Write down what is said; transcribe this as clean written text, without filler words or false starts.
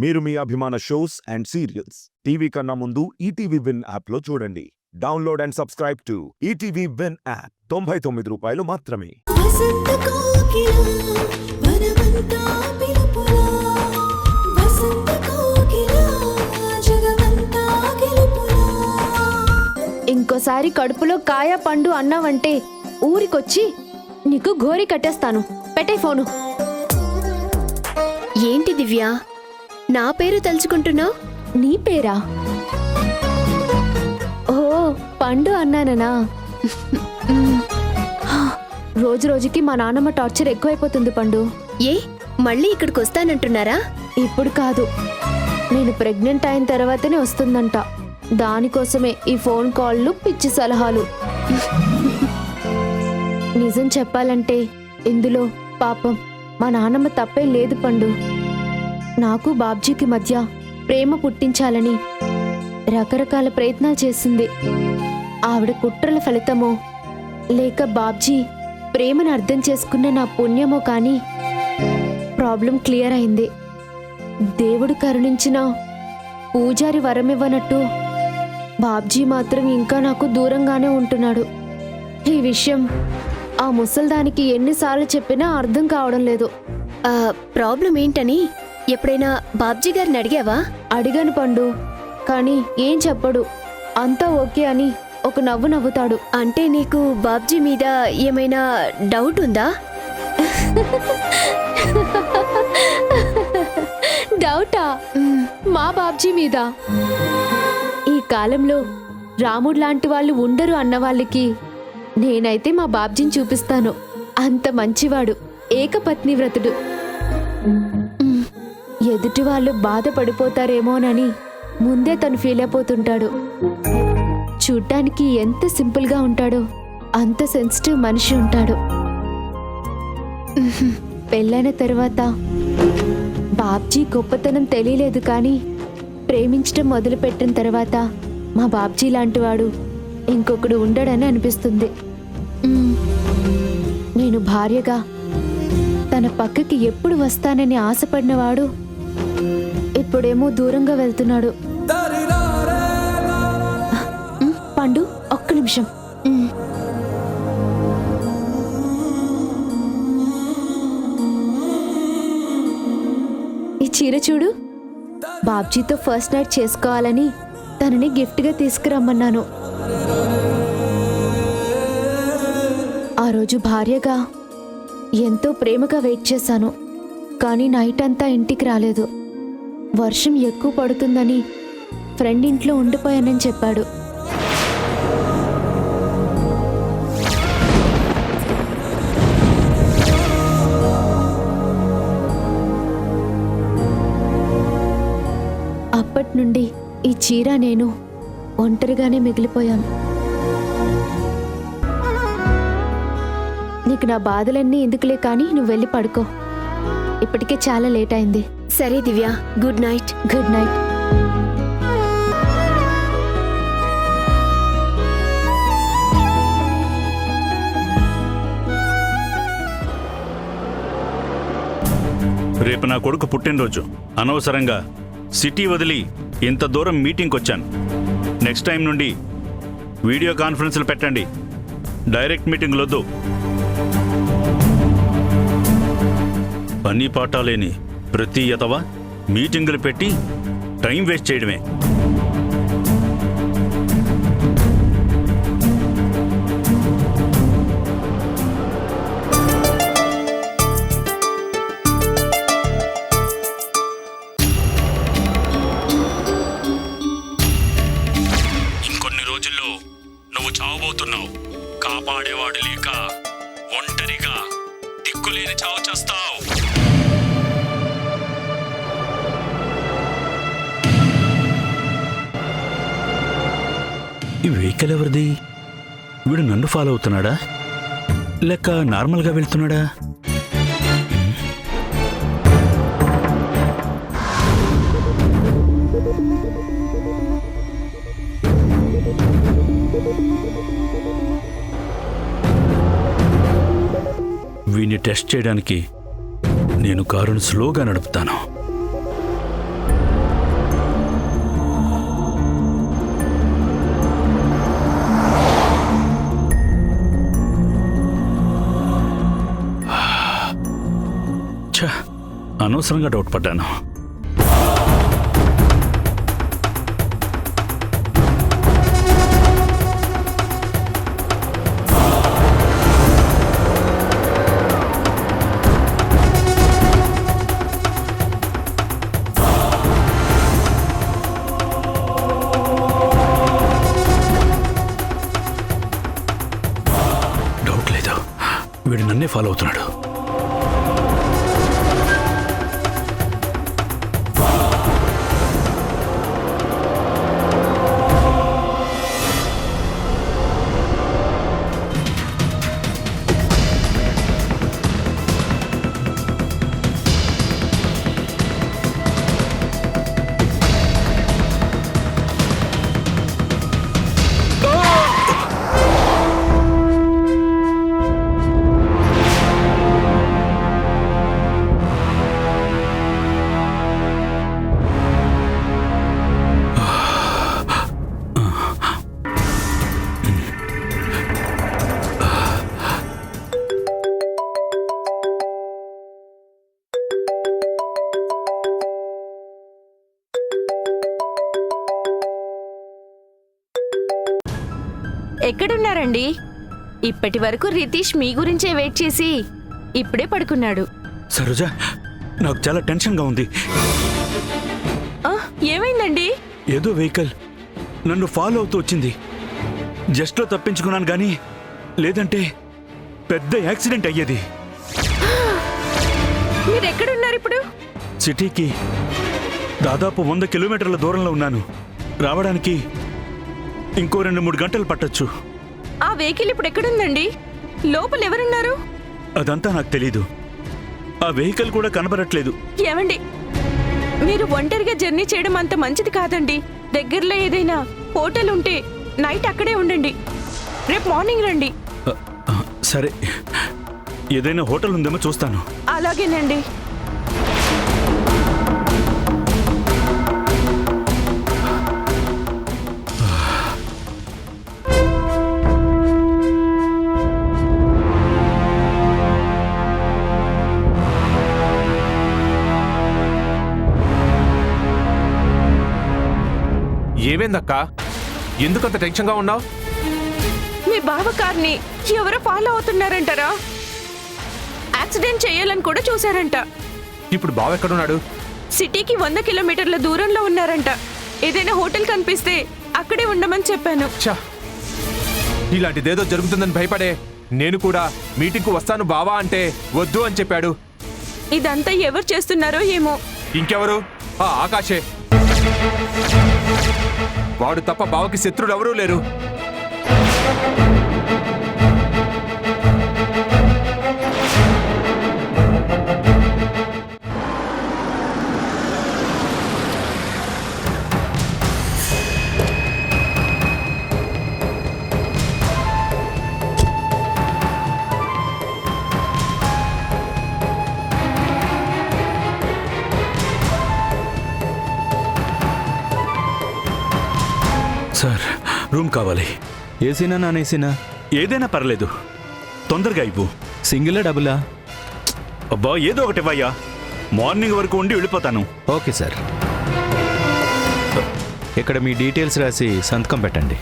మీరు మీ అభిమాన shows and serials TV కన్నా ముందు ఈటీవీ విన్ యాప్లో చూడండి. Download and subscribe to ETV win app. 99 రూపాయలు మాత్రమే. వసంత కోకిల వనమంతా పిలుపులా వసంత కోకిల జగమంతా గెలుపులా. ఇంకోసారి కడుపులో కాయ పండు అన్నావంటే ఊరికొచ్చి నీకు గోరి కట్టేస్తాను. పెట్టే ఫోను. ఏంటి దివ్య, నా పేరు తలుచుకుంటున్నావు? నీ పేరా? ఓ, పండు అన్నాననా? రోజు రోజుకి మా నాన్నమ్మ టార్చర్ ఎక్కువైపోతుంది పండు. ఏ, మళ్ళీ ఇక్కడికి వస్తానంటున్నారా? ఇప్పుడు కాదు, నేను ప్రెగ్నెంట్ అయిన తర్వాతనే వస్తుందంట. దానికోసమే ఈ ఫోన్ కాల్లు, పిచ్చి సలహాలు. నిజం చెప్పాలంటే ఇందులో పాపం మా నాన్నమ్మ తప్పే లేదు పండు. నాకు బాబ్జీకి మధ్య ప్రేమ పుట్టించాలని రకరకాల ప్రయత్నాలు చేసింది. ఆవిడ కుట్రల ఫలితమో లేక బాబ్జీ ప్రేమను అర్థం చేసుకున్న నా పుణ్యమో కానీ ప్రాబ్లం క్లియర్ అయింది. దేవుడు కరుణించిన పూజారి వరమివ్వనట్టు బాబ్జీ మాత్రం ఇంకా నాకు దూరంగానే ఉంటున్నాడు. ఈ విషయం ఆ ముసల్దానికి ఎన్నిసార్లు చెప్పినా అర్థం కావడం లేదు. ప్రాబ్లం ఏంటని ఎప్పుడైనా బాబ్జీ గారిని అడిగావా? అడిగాను పండు, కానీ ఏం చెప్పడు. అంతా ఓకే అని ఒక నవ్వు నవ్వుతాడు. అంటే నీకు బాబ్జీ మీద ఏమైనా డౌట్ ఉందా? డౌటా? మా బాబ్జీ మీద? ఈ కాలంలో రాముడు లాంటి వాళ్ళు ఉండరు అన్న వాళ్ళకి నేనైతే మా బాబ్జీని చూపిస్తాను. అంత మంచివాడు, ఏకపత్ని వ్రతుడు. ఎదుటి వాళ్ళు బాధపడిపోతారేమోనని ముందే తను ఫీల్ అయిపోతుంటాడు. చూడ్డానికి ఎంత సింపుల్గా ఉంటాడో అంత సెన్సిటివ్ మనిషి ఉంటాడు. పెళ్ళైన తర్వాత బాబ్జీ గొప్పతనం తెలియలేదు, కానీ ప్రేమించడం మొదలుపెట్టిన తర్వాత మా బాబ్జీ లాంటివాడు ఇంకొకడు ఉండడని అనిపిస్తుంది. నేను భార్యగా తన పక్కకి ఎప్పుడు వస్తానని ఆశపడినవాడు ఇప్పుడేమో దూరంగా వెళ్తున్నాడు. పండు, ఒక్క నిమిషం. ఈ చీర చూడు. బాబ్జీతో ఫస్ట్ నైట్ చేసుకోవాలని తనని గిఫ్ట్గా తీసుకురమ్మన్నాను. ఆ రోజు భార్యగా ఎంతో ప్రేమగా వెయిట్ చేశాను, కానీ నైట్ అంతా ఇంటికి రాలేదు. వర్షం ఎక్కువ పడుతుందని ఫ్రెండ్ ఇంట్లో ఉండిపోయానని చెప్పాడు. అప్పటి నుండి ఈ చీర నేను ఒంటరిగానే మిగిలిపోయాం. నీకు నా బాధలన్నీ ఎందుకులే, కానీ నువ్వు వెళ్ళి పడుకో. ఇప్పటికే చాలా లేట్ అయింది. సరే దివ్య, గుడ్ నైట్. Good night. రేపు నా కొడుకు పుట్టినరోజు. అనవసరంగా సిటీ వదిలి ఇంత దూరం మీటింగ్కి వచ్చాను. నెక్స్ట్ టైం నుండి వీడియో కాన్ఫరెన్స్లు పెట్టండి, డైరెక్ట్ మీటింగ్లు వద్దు. పని పాట లేని ప్రతి యతవ మీటింగులు పెట్టి టైం వేస్ట్ చేయడమే. ఇంకొన్ని రోజుల్లో నువ్వు చావబోతున్నావు. కాపాడేవాడు లేక ఒంటరిగా దిక్కులేని చావు చేస్తావు. ఈ వెహికల్ ఎవరిది? వీడు నన్ను ఫాలో అవుతున్నాడా లేక నార్మల్గా వెళ్తున్నాడా? వీడిని టెస్ట్ చేయడానికి నేను కారును స్లోగా నడుపుతాను. అనవసరంగా డౌట్ పడ్డాను. డౌట్ లేదు, వీడు నన్నే ఫాలో అవుతున్నాడు. ఎక్కడున్నారండి? ఇప్పటి వరకు రితీష్ మీ గురించే వెయిట్ చేసి ఇప్పుడే పడుకున్నాడు. సరోజ, నాకు చాలా టెన్షన్గా ఉంది. ఏమైందండి? ఏదో వెహికల్ నన్ను ఫాలో అవుతూ వచ్చింది. జస్ట్లో తప్పించుకున్నాను కానీ లేదంటే పెద్ద యాక్సిడెంట్ అయ్యేది. మీరు ఎక్కడున్నారు ఇప్పుడు? సిటీకి దాదాపు 100 కిలోమీటర్ల దూరంలో ఉన్నాను. రావడానికి ఇంకో 2-3 గంటలు పట్టొచ్చు. ఆ వెహికల్ ఇప్పుడు ఎక్కడుందండి? లోపల ఎవరున్నారు? అదంతా నాకు తెలీదు. ఆ వెహికల్ కూడా కనబడట్లేదు. ఏమండి, మీరు ఒంటరిగా జర్నీ చేయడం అంత మంచిది కాదండి. దగ్గరలో ఏదైనా హోటల్ ఉంటే నైట్ అక్కడే ఉండండి. రేపు మార్నింగ్ రండి. సరే, ఏదైనా హోటల్ ఉందేమో చూస్తాను. అలాగేనండి. ఏమైందక్కా? ఎందుకంత టెన్షన్గా ఉన్నావు? మీ బావ కార్ని ఎవరో ఫాలో అవుతున్నారంటారా? యాక్సిడెంట్ చేయాలని కూడా చూశారంట. ఇప్పుడు బావ ఎక్కడున్నాడు? సిటీకి 100 కిలోమీటర్ల దూరంలో ఉన్నారంట. ఏదైనా హోటల్ కనిపిస్తే అక్కడే ఉండమని చెప్పాను. ఛా, ఇలాంటిదేదో జరుగుతుందని భయపడే నేను కూడా మీటింగ్కు వస్తాను బావా అంటే వద్దు అని చెప్పాడు. ఇదంతా ఎవరు చేస్తున్నారో ఏమో. ఇంకెవరు? ఆ ఆకాశే. వాడు తప్ప బావకి శత్రులు ఎవరూ లేరు. సార్, రూమ్ కావాలి. ఏసీనా నాన్ ఏసీనా? ఏదైనా పర్లేదు, తొందరగా ఇవ్వు. సింగిలా డబులా? అబ్బా, ఏదో ఒకటి ఇవ్వయ్యా. మార్నింగ్ వరకు ఉండి వెళ్ళిపోతాను. Okay sir. ఇక్కడ మీ డీటెయిల్స్ రాసి సంతకం పెట్టండి.